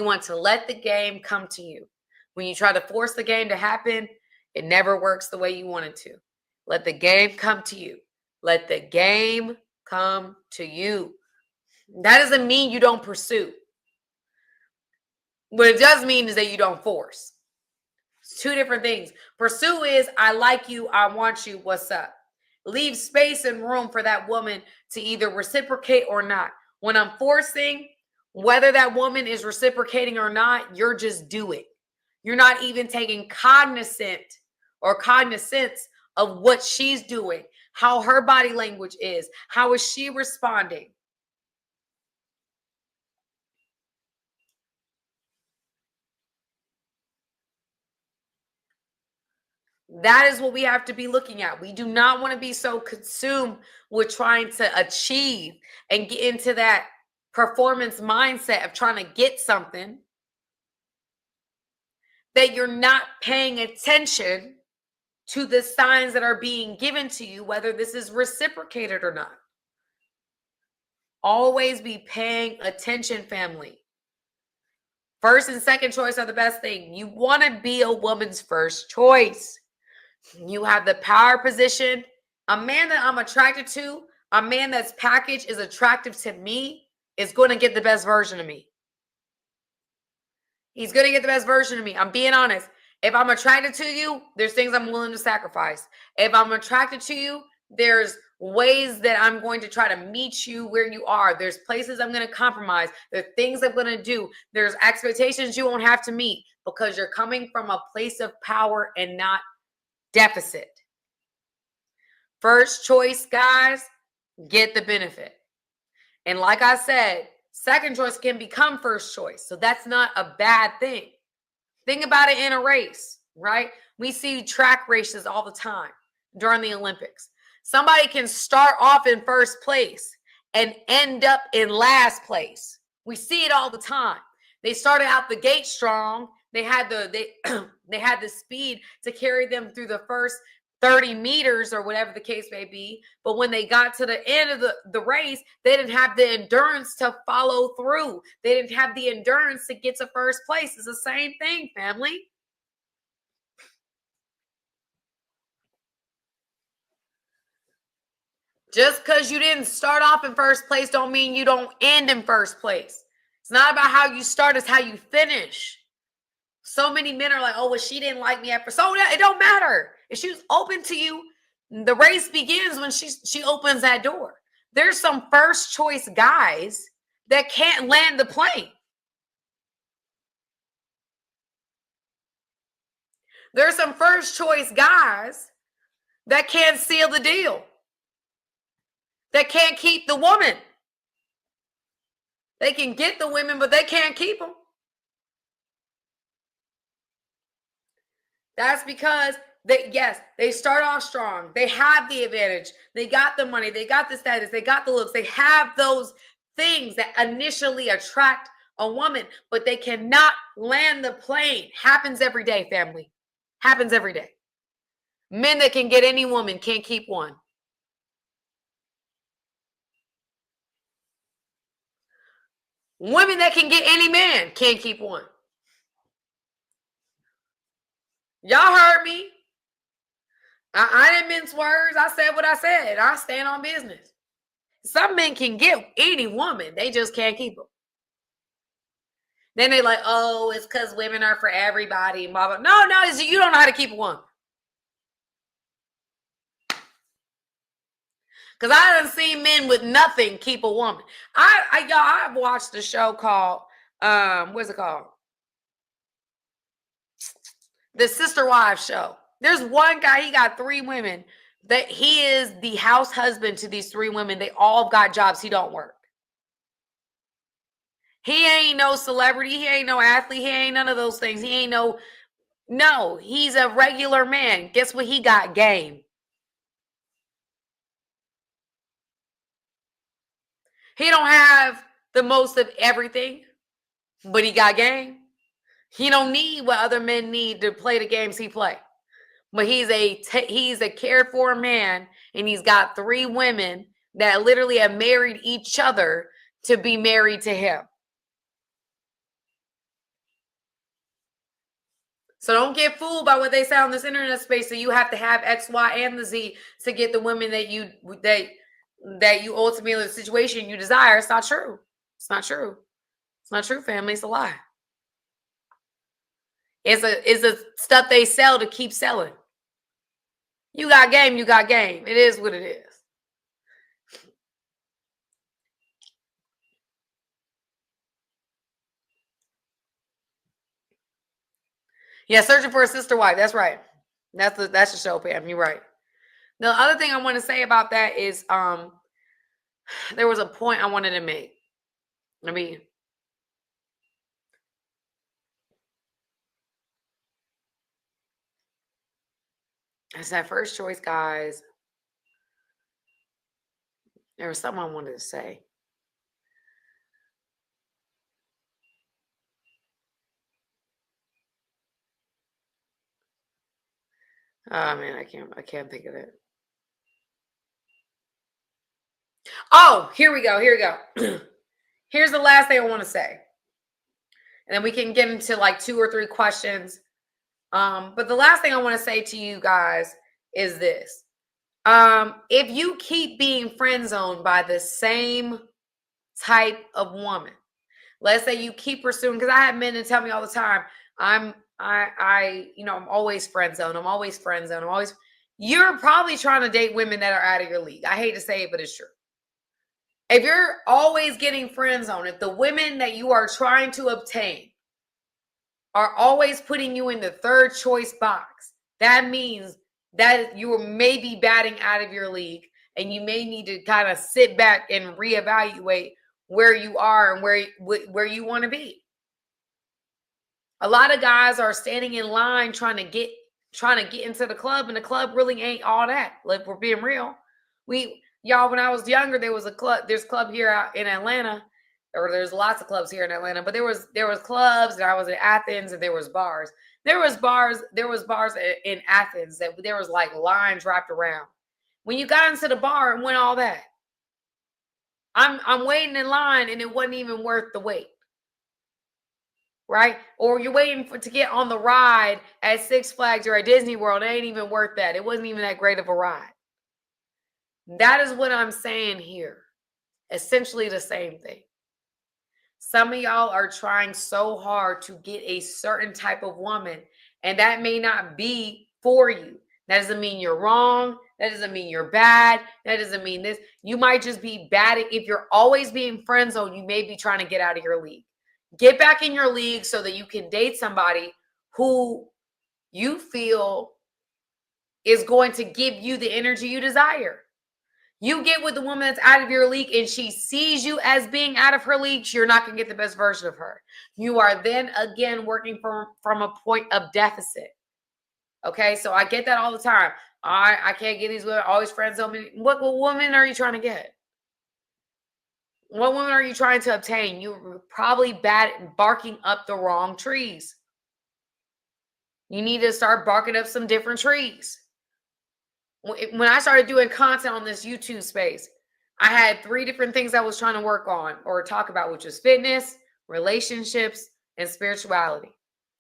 want to let the game come to you. When you try to force the game to happen, it never works the way you want it to. Let the game come to you. Let the game come to you. That doesn't mean you don't pursue. What it does mean is that you don't force. It's two different things. Pursue is, I like you, I want you, what's up? Leave space and room for that woman to either reciprocate or not. When I'm forcing, whether that woman is reciprocating or not, you're just doing. You're not even taking cognizance of what she's doing, how her body language is, how is she responding. That is what we have to be looking at. We do not want to be so consumed with trying to achieve and get into that performance mindset of trying to get something that you're not paying attention to the signs that are being given to you, whether this is reciprocated or not. Always be paying attention, family. First and second choice are the best thing. You want to be a woman's first choice. You have the power position. A man that I'm attracted to, a man that's packaged is attractive to me, is going to get the best version of me. He's going to get the best version of me. I'm being honest. If I'm attracted to you, there's things I'm willing to sacrifice. If I'm attracted to you, there's ways that I'm going to try to meet you where you are. There's places I'm going to compromise. There's things I'm going to do. There's expectations you won't have to meet because you're coming from a place of power and not deficit. First choice, guys, get the benefit. And like I said, second choice can become first choice. So that's not a bad thing. Think about it in a race, right? We see track races all the time during the Olympics. Somebody can start off in first place and end up in last place. We see it all the time. They started out the gate strong. They had the speed to carry them through the first 30 meters or whatever the case may be. But when they got to the end of the race, they didn't have the endurance to follow through. They didn't have the endurance to get to first place. It's the same thing, family. Just because you didn't start off in first place don't mean you don't end in first place. It's not about how you start, it's how you finish. So many men are like, oh, well, she didn't like me at first. So it don't matter. If she's open to you, the race begins when she opens that door. There's some first choice guys that can't land the plane. There's some first choice guys that can't seal the deal, that can't keep the woman. They can get the women, but they can't keep them. That's because they start off strong. They have the advantage. They got the money. They got the status. They got the looks. They have those things that initially attract a woman, but they cannot land the plane. Happens every day, family. Happens every day. Men that can get any woman can't keep one. Women that can get any man can't keep one. Y'all heard me. I didn't mince words. I said what I said. I stand on business. Some men can get any woman. They just can't keep them. Then they're like, oh, it's because women are for everybody. Blah, blah. No, it's you don't know how to keep a woman. Because I done seen men with nothing keep a woman. I've watched a show called, what's it called? The Sister Wives show. There's one guy, he got 3 women. That he is the house husband to these 3 women. They all got jobs. He don't work. He ain't no celebrity. He ain't no athlete. He ain't none of those things. He ain't no, he's a regular man. Guess what he got? Game. He don't have the most of everything, but he got game. He don't need what other men need to play the games he play. But he's a cared for man, and he's got 3 women that literally have married each other to be married to him. So don't get fooled by what they say on this internet space. So you have to have X, Y, and the Z to get the women that you ultimately, the situation you desire. It's not true. It's not true. It's not true, family. It's a lie. It's a stuff they sell to keep selling. You got game, you got game. It is what it is. Yeah, searching for a sister wife. That's right. That's the show, Pam. You're right. The other thing I want to say about that is there was a point I wanted to make. It's that first choice, guys. There was something I wanted to say. Oh man, I can't think of it. Oh, here we go. Here's the last thing I want to say. And then we can get into like 2 or 3 questions. But the last thing I want to say to you guys is this. If you keep being friend zoned by the same type of woman, let's say you keep pursuing, because I have men that tell me all the time, I'm always friend zoned. I'm always friend zoned. You're probably trying to date women that are out of your league. I hate to say it, but it's true. If you're always getting friend zoned, if the women that you are trying to obtain are always putting you in the third choice box, that means that you are maybe batting out of your league, and you may need to kind of sit back and reevaluate where you are and where you want to be. A lot of guys are standing in line trying to get into the club, and the club really ain't all that. Like, we're being real. Y'all, when I was younger, there's a club here out in Atlanta, or there's lots of clubs here in Atlanta, but there was clubs, and I was in Athens, and there was bars. There was bars in Athens that there was like lines wrapped around. When you got into the bar, and went all that. I'm waiting in line, and it wasn't even worth the wait. Right? Or you're waiting to get on the ride at Six Flags or at Disney World. It ain't even worth that. It wasn't even that great of a ride. That is what I'm saying here. Essentially the same thing. Some of y'all are trying so hard to get a certain type of woman, and that may not be for you. That doesn't mean you're wrong. That doesn't mean you're bad. That doesn't mean this. You might just be bad. If you're always being friend zoned, you may be trying to get out of your league. Get back in your league so that you can date somebody who you feel is going to give you the energy you desire. You get with the woman that's out of your league and she sees you as being out of her league, you're not going to get the best version of her. You are then again working from a point of deficit. Okay, so I get that all the time. I can't get these women, always friends on me. What woman are you trying to get? What woman are you trying to obtain? You're probably barking up the wrong trees. You need to start barking up some different trees. When I started doing content on this YouTube space, I had 3 different things I was trying to work on or talk about, which was fitness, relationships, and spirituality.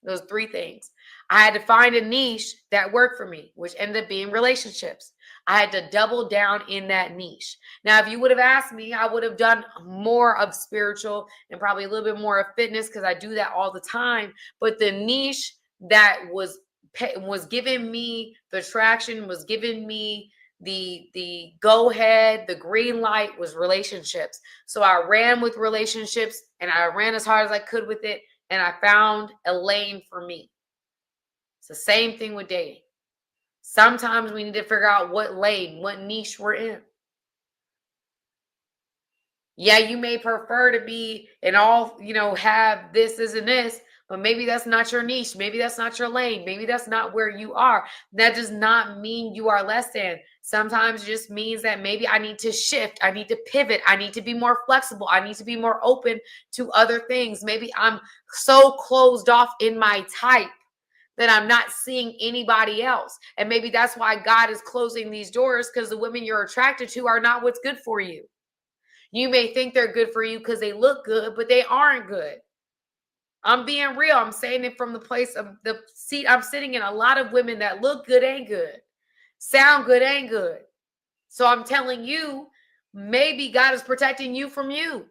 Those 3 things. I had to find a niche that worked for me, which ended up being relationships. I had to double down in that niche. Now, if you would have asked me, I would have done more of spiritual and probably a little bit more of fitness, because I do that all the time. But the niche that was giving me the traction, was giving me the go ahead, the green light, was relationships. So I ran with relationships, and I ran as hard as I could with it, and I found a lane for me. It's the same thing with dating. Sometimes we need to figure out what lane, what niche we're in. Yeah, you may prefer to be in all, have this, and this, but maybe that's not your niche. Maybe that's not your lane. Maybe that's not where you are. That does not mean you are less than. Sometimes it just means that maybe I need to shift. I need to pivot. I need to be more flexible. I need to be more open to other things. Maybe I'm so closed off in my type that I'm not seeing anybody else. And maybe that's why God is closing these doors, because the women you're attracted to are not what's good for you. You may think they're good for you because they look good, but they aren't good. I'm being real. I'm saying it from the place of the seat I'm sitting in. A lot of women that look good ain't good. Sound good ain't good. So I'm telling you, maybe God is protecting you from you.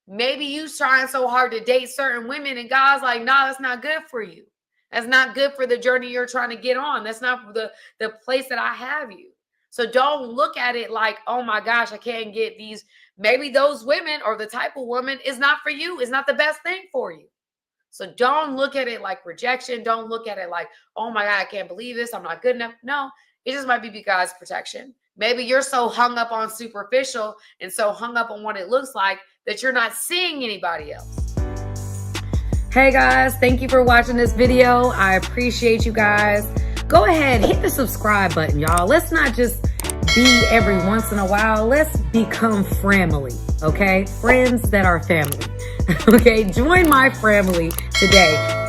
Maybe you trying so hard to date certain women and God's like, nah, that's not good for you. That's not good for the journey you're trying to get on. That's not the place that I have you. So don't look at it like, oh my gosh, I can't get these. Maybe those women or the type of woman is not for you. It's not the best thing for you. So don't look at it like rejection. Don't look at it like, oh my God, I can't believe this. I'm not good enough. No, it just might be God's protection. Maybe you're so hung up on superficial and so hung up on what it looks like that you're not seeing anybody else. Hey guys, thank you for watching this video. I appreciate you guys. Go ahead, hit the subscribe button, y'all. Let's not just be every once in a while. Let's become family, okay? Friends that are family. Okay, join my family today.